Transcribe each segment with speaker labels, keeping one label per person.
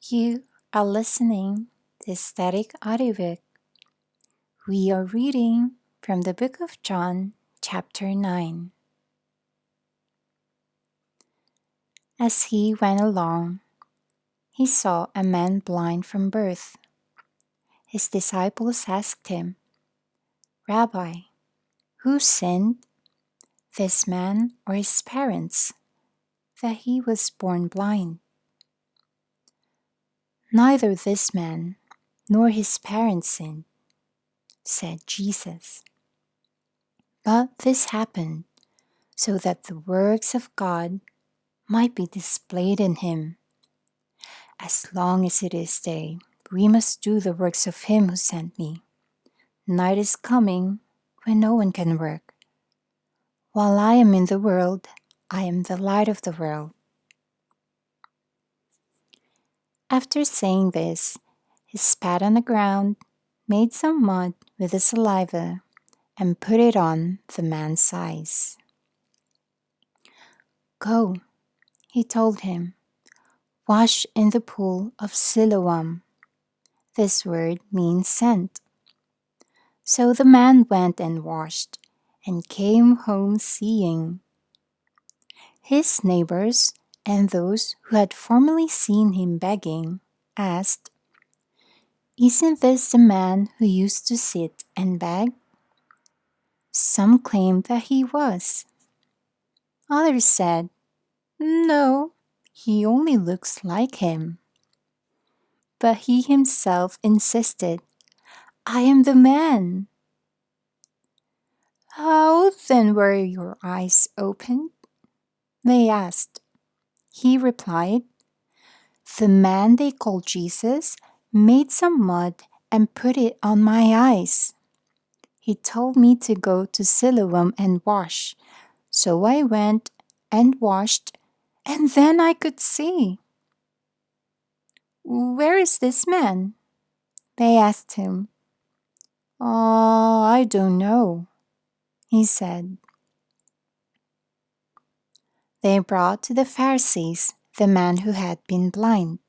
Speaker 1: You are listening to Static Audiobook. We are reading from the book of John, chapter 9. As he went along, he saw a man blind from birth. His disciples asked him, "Rabbi, who sinned, this man or his parents, that he was born blind?" "Neither this man nor his parents sinned," said Jesus. "But this happened so that the works of God might be displayed in him. As long as it is day, we must do the works of him who sent me. Night is coming when no one can work. While I am in the world, I am the light of the world." After saying this, he spat on the ground, made some mud with the saliva, and put it on the man's eyes. "Go," he told him, "wash in the pool of Siloam." This word means sent. So the man went and washed, and came home seeing. His neighbors and those who had formerly seen him begging asked, "Isn't this the man who used to sit and beg?" Some claimed that he was. Others said, "No, he only looks like him." But he himself insisted, "I am the man." "How then were your eyes opened?" they asked. He replied, "The man they call Jesus made some mud and put it on my eyes. He told me to go to Siloam and wash. So I went and washed, and then I could see." "Where is this man?" they asked him. I don't know," he said. They brought to the Pharisees the man who had been blind.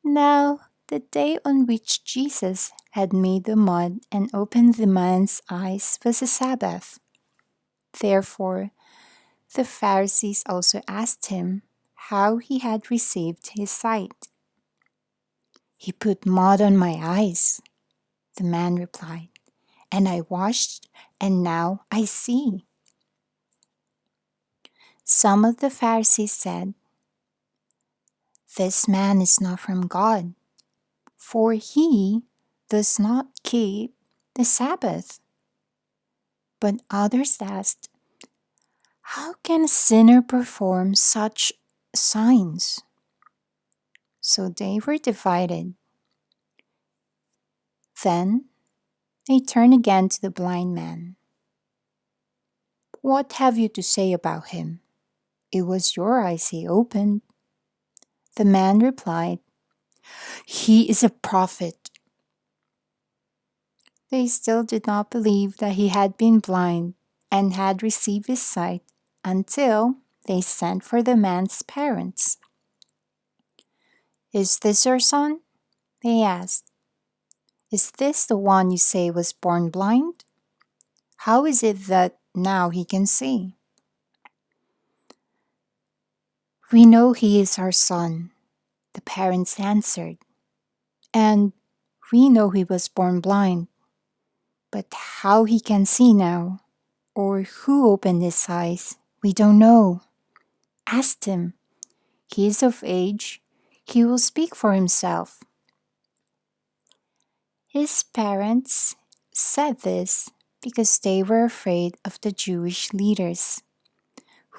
Speaker 1: Now, the day on which Jesus had made the mud and opened the man's eyes was a Sabbath. Therefore, the Pharisees also asked him how he had received his sight. "He put mud on my eyes," the man replied, "and I washed, and now I see." Some of the Pharisees said, "This man is not from God, for he does not keep the Sabbath." But others asked, "How can a sinner perform such signs?" So they were divided. Then they turned again to the blind man. "What have you to say about him? It was your eyes he opened." The man replied, "He is a prophet." They still did not believe that he had been blind and had received his sight until they sent for the man's parents. "Is this your son?" they asked. "Is this the one you say was born blind? How is it that now he can see?" "We know he is our son," the parents answered, "and we know he was born blind. But how he can see now, or who opened his eyes, we don't know. Ask him. He is of age. He will speak for himself." His parents said this because they were afraid of the Jewish leaders,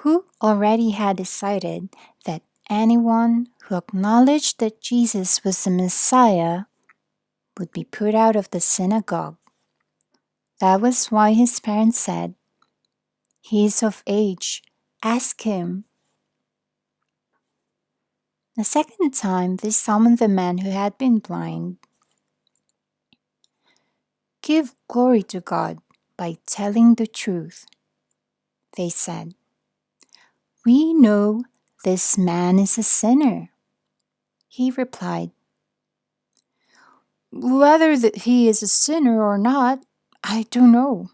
Speaker 1: who already had decided that anyone who acknowledged that Jesus was the Messiah would be put out of the synagogue. That was why his parents said, "He is of age. Ask him." The second time they summoned the man who had been blind. "Give glory to God by telling the truth," they said. "We know this man is a sinner. He replied, "Whether that he is a sinner or not, I don't know.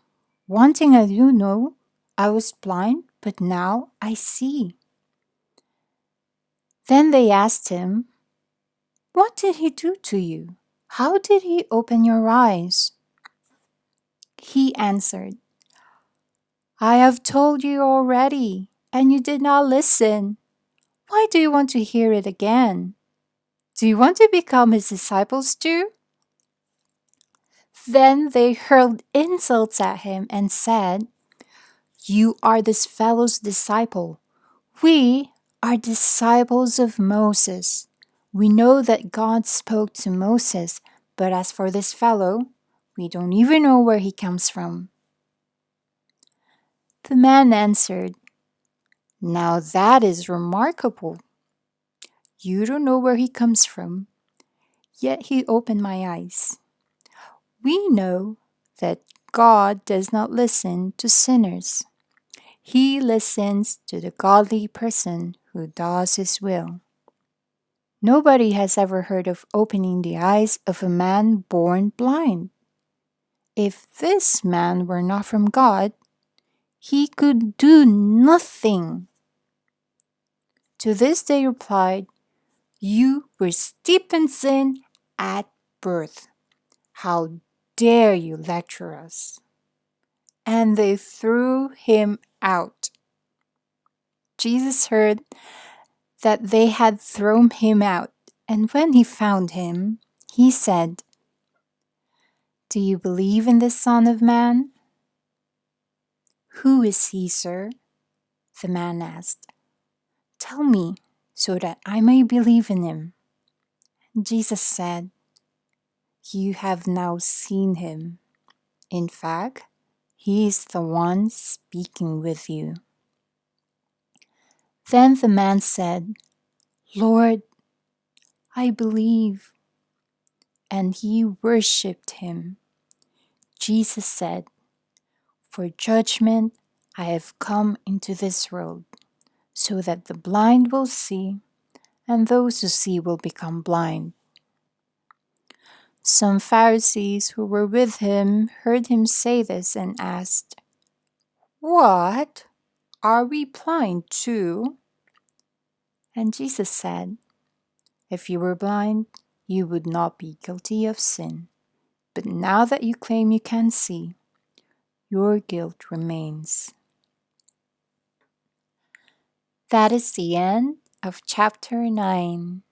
Speaker 1: One thing I do know, I was blind, but now I see." Then they asked him, "What did he do to you? How did he open your eyes?" He answered, "I have told you already, and you did not listen. Why do you want to hear it again? Do you want to become his disciples too?" Then they hurled insults at him and said, "You are this fellow's disciple. We are disciples of Moses. We know that God spoke to Moses, but as for this fellow, we don't even know where he comes from." The man answered, "Now that is remarkable. You don't know where he comes from, yet he opened my eyes. We know that God does not listen to sinners. He listens to the godly person who does his will. Nobody has ever heard of opening the eyes of a man born blind. If this man were not from God, he could do nothing." To this they replied, "You were steeped in sin at birth. How dare you lecture us?" And they threw him out. Jesus heard that they had thrown him out, and when he found him, he said, "Do you believe in the Son of Man?" "Who is he, sir?" the man asked. "Tell me, so that I may believe in him." Jesus said, "You have now seen him. In fact, he is the one speaking with you." Then the man said, "Lord, I believe." And he worshipped him. Jesus said, "For judgment I have come into this world, so that the blind will see, and those who see will become blind." Some Pharisees who were with him heard him say this and asked, "What? Are we blind too?" And Jesus said, "If you were blind, you would not be guilty of sin. But now that you claim you can see, your guilt remains." That is the end of chapter 9.